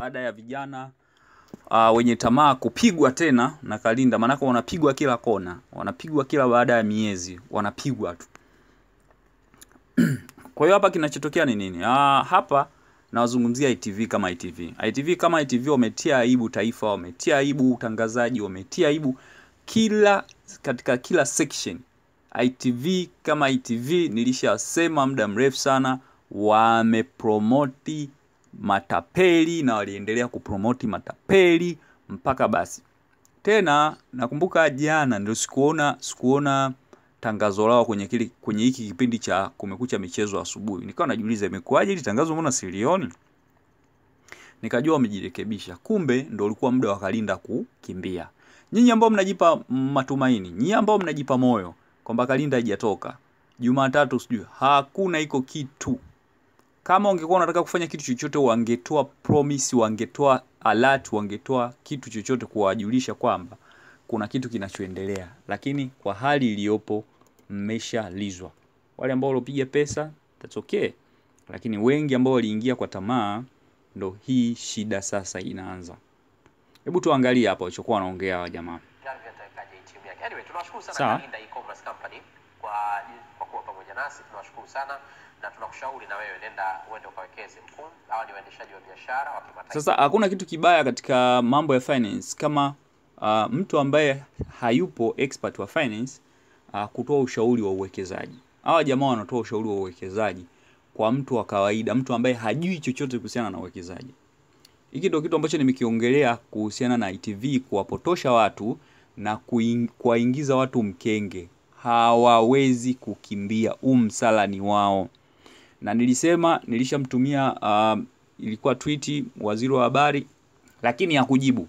baada ya vijana wenye tamaa kupigwa tena na Kalynda, maana wanapigwa kila kona, wanapigwa kila baada ya miezi, wanapigwa tu. Kwa hiyo hapa kinachotokea ni nini? Hapa nawazungumzia ITV kama ITV. ITV kama ITV wametia aibu taifa, wametia aibu utangazaji, wametia aibu katika kila section. ITV kama ITV nilishasema muda mrefu sana, wamepromoti matapeli na waliendelea kupromoti matapeli mpaka basi. Tena nakumbuka jana ndio sikuona tangazo lao kwenye hiki kipindi cha Kumekucha michezo asubuhi. Nikawa najiuliza imekuaje hili tangazo mbona silioni? Nikajua wamejirekebisha. Kumbe ndio ulikuwa muda wa Kalynda kukimbia. Nyinyi ambao mnajipa matumaini, nyinyi ambao mnajipa moyo kwamba Kalynda haijatoka Jumatatu sijui, hakuna iko kitu. Kama ungekuwa unataka kufanya kitu chochote, wangetoa promise, wangetoa alert, wangetoa kitu chochote kuwajulisha kwamba kuna kitu kinachoendelea. Lakini kwa hali iliyopo mmeshalizwa. Wale ambao walopiga pesa that's okay, lakini wengi ambao waliingia kwa tamaa, ndo hii shida sasa inaanza. Hebu tuangalie hapa walichokuwa wanaongea wa jamaa. Anyway, tunashukuru sana Kalynda e-commerce company kwa kuwa pamoja nasi. Tunashukuru sana na tunakushauri na wewe nenda uende ukawekeze mkuu. Hawa ni waendeshaji wa biashara wa kimataifa. Sasa hakuna kitu kibaya katika mambo ya finance kama mtu ambaye hayupo expert wa finance kutoa ushauri wa uwekezaji. Hawa jamaa wanatoa ushauri wa uwekezaji kwa mtu wa kawaida, mtu ambaye hajui chochote kuhusiana na uwekezaji. Hiki ndio kitu ambacho nimekiongelea kuhusiana na ITV, kuwapotosha watu na kuwaingiza watu mkenge. Hawawezi kukimbia, msalani wao. Na nilishamtumia ilikuwa tweet waziri wa habari, lakini hakujibu.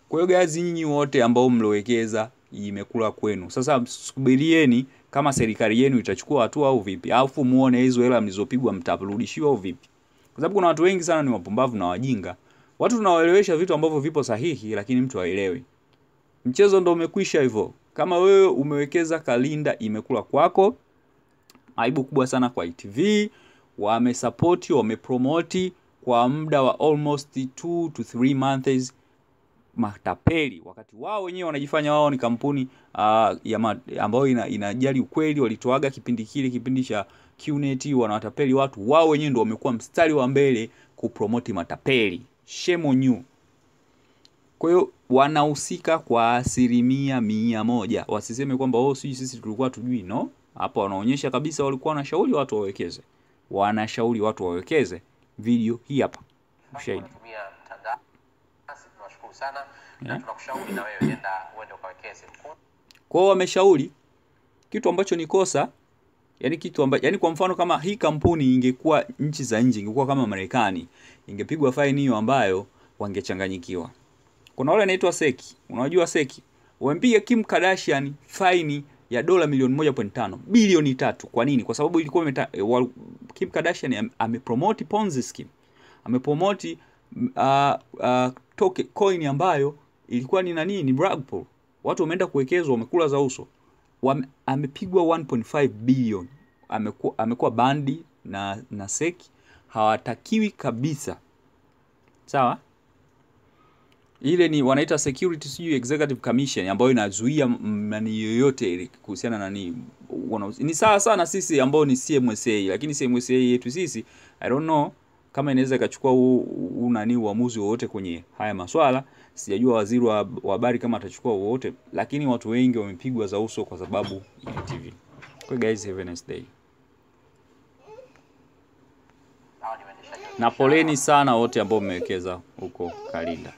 Kwa hiyo guys, nyinyi wote ambao mlowekeza imekula kwenu. Sasa subirieni kama serikali yenu itachukua hatua au vipi. Alafu muone hizo hela mlizopigwa mtarudishiwa au vipi. Kwa sababu kuna watu wengi sana ni wapumbavu na wajinga. Watu tunawaelewesha vitu ambavyo vipo sahihi, lakini mtu haelewi. Mchezo ndo umekwisha hivyo. Kama wewe umewekeza Kalynda imekula kwako. Aibu kubwa sana kwa ITV. Wamesupport, wamepromote kwa muda wa almost 2 to 3 months matapeli, wakati wao wenyewe wanajifanya wao ni kampuni ambayo inajali ukweli. Walitoaga kipindi cha QNet, wanawatapeli watu. Wao wenyewe ndio wamekuwa mstari wa mbele kupromote matapeli. Shame on you. Kwa hiyo wanahusika kwa 100%. Wasiseme kwamba sisi tulikuwa tujui. No, hapo wanaonyesha kabisa walikuwa wanashauri watu wawekeze. Wanashauri watu wawekeze. Video hii hapa. Ushahidi. Tunashukuru sana na tunakushauri na wewe nenda uende ukawekeze mkuu. Kwa hiyo wameshauri kitu ambacho ni kosa. Yani kwa mfano kama hii kampuni ingekuwa nchi za nje, ingekuwa kama Marekani, ingepigwa faini hiyo ambayo wangechanganyikiwa. Kuna wale anaitwa Seki. Unajua Seki? Wamempiga Kim Kardashian faini ya dola milioni 1.5, bilioni 3. Kwa nini? Kwa sababu ilikuwa Kim Kardashian amepromote Ponzi scheme. Amepromote coin ambayo ilikuwa ni rug pull. Watu wameenda kuwekezwa, wamekula za uso. Amepigwa 1.5 billion. Amekuwa bandi na SEC. Hawatakiwi kabisa. Sawa? Ile ni wanaita Security Executive Commission ambayo inazuia nani yoyote kuhusiana na ni sawa sana sisi ambao ni CMSA, lakini CMSA yetu sisi I don't know kama inaweza ikachukua uamuzi wowote kwenye haya maswala. Sijajua waziri wa habari kama atachukua wowote, lakini watu wengi wamepigwa za uso kwa sababu ya TV. Okay guys, have a nice day. Na poleni sana wote ambao mmewekeza huko Kalynda.